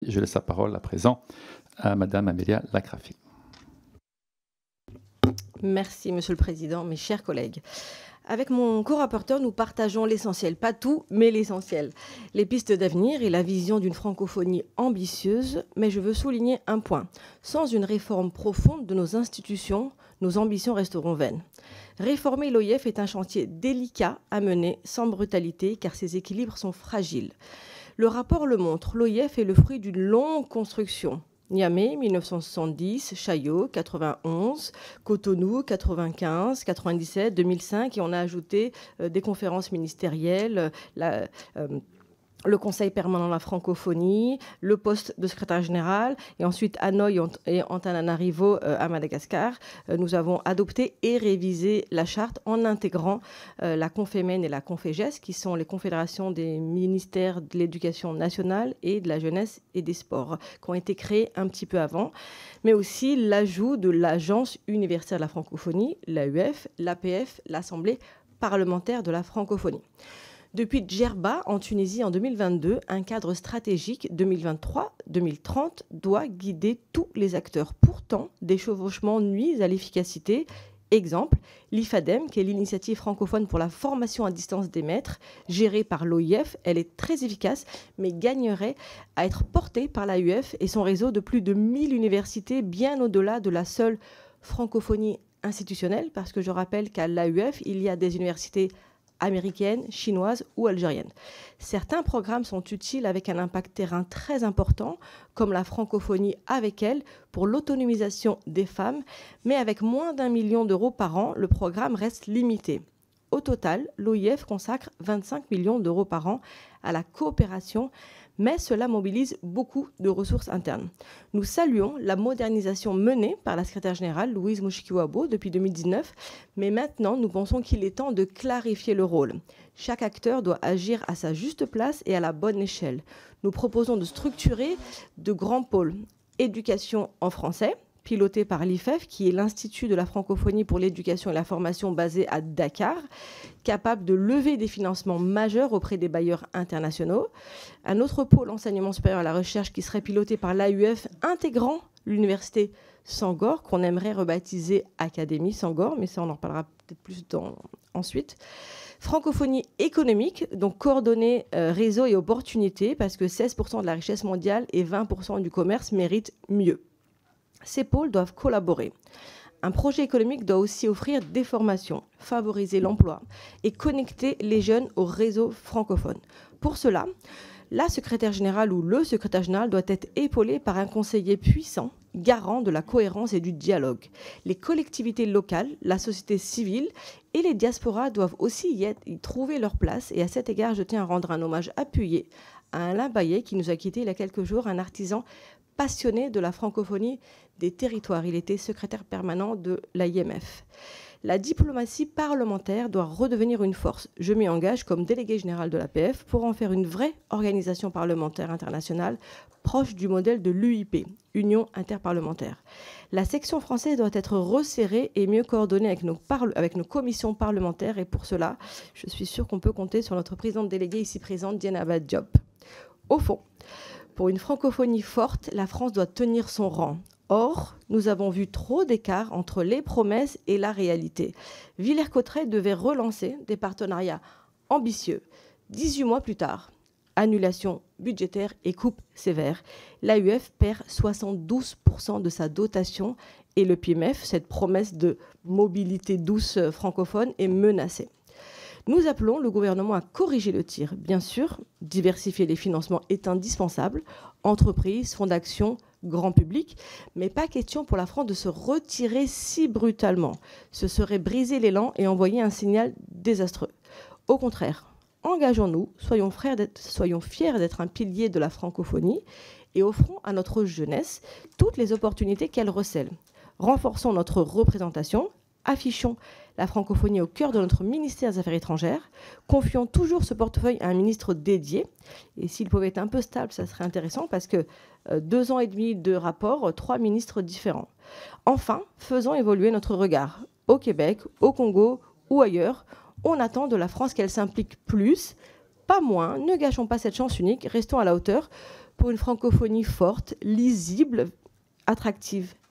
je laisse la parole à présent à Madame Amélia Lacrafi. Merci, Monsieur le Président, mes chers collègues. Avec mon co-rapporteur, nous partageons l'essentiel. Pas tout, mais l'essentiel. Les pistes d'avenir et la vision d'une francophonie ambitieuse. Mais je veux souligner un point. Sans une réforme profonde de nos institutions, nos ambitions resteront vaines. Réformer l'OIF est un chantier délicat à mener sans brutalité, car ses équilibres sont fragiles. Le rapport le montre, l'OIF est le fruit d'une longue construction. Niamey, 1970, Chaillot, 91, Cotonou, 95, 97, 2005, et on a ajouté des conférences ministérielles, le Conseil permanent de la francophonie, le poste de secrétaire général, et ensuite Hanoï et Antananarivo à Madagascar. Nous avons adopté et révisé la charte en intégrant la Confémen et la Conféges, qui sont les confédérations des ministères de l'Éducation nationale et de la jeunesse et des sports, qui ont été créés un petit peu avant, mais aussi l'ajout de l'Agence universelle de la francophonie, l'AUF, l'APF, l'Assemblée parlementaire de la francophonie. Depuis Djerba, en Tunisie, en 2022, un cadre stratégique 2023-2030 doit guider tous les acteurs. Pourtant, des chevauchements nuisent à l'efficacité. Exemple, l'IFADEM, qui est l'initiative francophone pour la formation à distance des maîtres, gérée par l'OIF. Elle est très efficace, mais gagnerait à être portée par l'AUF et son réseau de plus de 1000 universités, bien au-delà de la seule francophonie institutionnelle, parce que je rappelle qu'à l'AUF, il y a des universités américaines, chinoises ou algériennes. Certains programmes sont utiles avec un impact terrain très important, comme la francophonie avec elle, pour l'autonomisation des femmes, mais avec moins d'1 million d'euros par an, le programme reste limité. Au total, l'OIF consacre 25 millions d'euros par an à la coopération, mais cela mobilise beaucoup de ressources internes. Nous saluons la modernisation menée par la secrétaire générale Louise Mushikiwabo depuis 2019, mais maintenant nous pensons qu'il est temps de clarifier le rôle. Chaque acteur doit agir à sa juste place et à la bonne échelle. Nous proposons de structurer de grands pôles. Éducation en français, piloté par l'IFEF, qui est l'Institut de la francophonie pour l'éducation et la formation basé à Dakar, capable de lever des financements majeurs auprès des bailleurs internationaux. Un autre pôle enseignement supérieur à la recherche qui serait piloté par l'AUF, intégrant l'université Sangor, qu'on aimerait rebaptiser Académie Sangor, mais ça on en reparlera peut-être plus ensuite. Francophonie économique, donc coordonnée réseau et opportunités, parce que 16% de la richesse mondiale et 20% du commerce méritent mieux. Ces pôles doivent collaborer. Un projet économique doit aussi offrir des formations, favoriser l'emploi et connecter les jeunes au réseau francophone. Pour cela, la secrétaire générale ou le secrétaire général doit être épaulé par un conseiller puissant, garant de la cohérence et du dialogue. Les collectivités locales, la société civile et les diasporas doivent aussi y trouver leur place. Et à cet égard, je tiens à rendre un hommage appuyé à Alain Bayet, qui nous a quittés il y a quelques jours, un artisan passionné de la francophonie des territoires. Il était secrétaire permanent de l'AIMF. La diplomatie parlementaire doit redevenir une force. Je m'y engage comme délégué général de l'APF pour en faire une vraie organisation parlementaire internationale proche du modèle de l'UIP, Union interparlementaire. La section française doit être resserrée et mieux coordonnée avec nos commissions parlementaires, et pour cela, je suis sûre qu'on peut compter sur notre présidente déléguée ici présente, Diana Diop. Au fond, pour une francophonie forte, la France doit tenir son rang. Or, nous avons vu trop d'écart entre les promesses et la réalité. Villers-Cotterêts devait relancer des partenariats ambitieux. 18 mois plus tard, annulation budgétaire et coupe sévère. L'AUF perd 72% de sa dotation et le PIMEF, cette promesse de mobilité douce francophone, est menacée. Nous appelons le gouvernement à corriger le tir. Bien sûr, diversifier les financements est indispensable. Entreprises, fonds d'action, grand public, mais pas question pour la France de se retirer si brutalement. Ce serait briser l'élan et envoyer un signal désastreux. Au contraire, engageons-nous, soyons fiers d'être un pilier de la francophonie et offrons à notre jeunesse toutes les opportunités qu'elle recèle. Renforçons notre représentation, affichons la francophonie au cœur de notre ministère des Affaires étrangères, confions toujours ce portefeuille à un ministre dédié. Et s'il pouvait être un peu stable, ça serait intéressant parce que 2 ans et demi de rapport, 3 ministres différents. Enfin, faisons évoluer notre regard. Au Québec, au Congo ou ailleurs, on attend de la France qu'elle s'implique plus, pas moins. Ne gâchons pas cette chance unique, restons à la hauteur. pour une francophonie forte, lisible, attractive